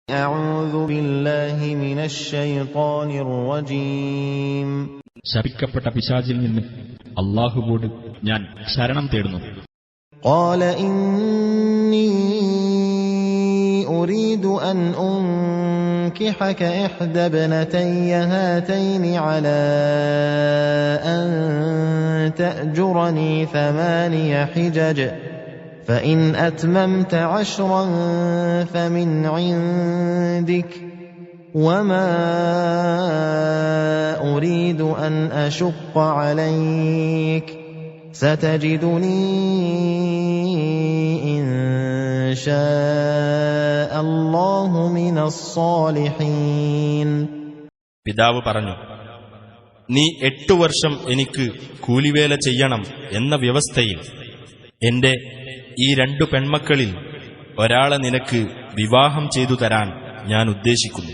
أعوذ بالله من الشيطان الرجيم. ശപിക്കപ്പെട്ട പിശാചിൽ നിന്ന് അല്ലാഹുവോട് ഞാൻ ശരണം തേടുന്നു. قال إني أريد أن أنكحك إحدى ابنتي هاتين على أن تأجرني 8 حجج فإن أتممت 10 فمن عندك وما أريد أن أشق عليك ستجدني إن شاء الله من الصالحين. പിതാവ് പറഞ്ഞു, നീ 8 വർഷം എനിക്ക് കൂലിവേല ചെയ്യണം എന്ന വ്യവസ്ഥയിൽ എന്റെ ഈ 2 പെൺമക്കളിൽ ഒരാളെ നിനക്ക് വിവാഹം ചെയ്തു തരാൻ ഞാൻ ഉദ്ദേശിക്കുന്നു.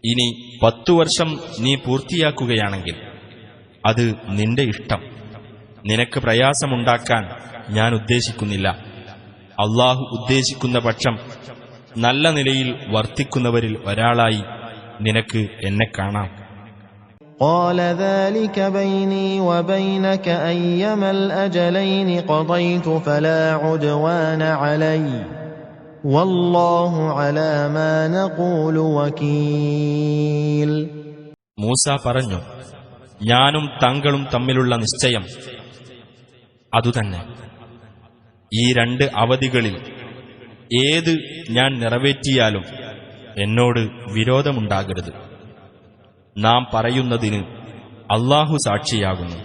ഇനി 10 വർഷം നീ പൂർത്തിയാക്കുകയാണെങ്കിൽ അത് നിന്റെ ഇഷ്ടം. നിനക്ക് പ്രയാസമുണ്ടാക്കാൻ ഞാൻ ഉദ്ദേശിക്കുന്നില്ല. അല്ലാഹു ഉദ്ദേശിക്കുന്ന പക്ഷം നല്ല നിലയിൽ വർത്തിക്കുന്നവരിൽ ഒരാളായി നിനക്ക് എന്നെ കാണാം. قال ذلك بيني وبينك أيما الأجلين قضيت فلا عدوان علي والله على ما نقول وكيل. മൂസ പറഞ്ഞു, ഞാനും താങ്കളും തമ്മിലുള്ള നിശ്ചയം അതുതന്നെ. ഈ 2 അവധികളിൽ ഏത് ഞാൻ നിറവേറ്റിയാലും എന്നോട് വിരോധമുണ്ടാകരുത്. നാം പറയുന്നതിന് അല്ലാഹു സാക്ഷിയാകുന്നു.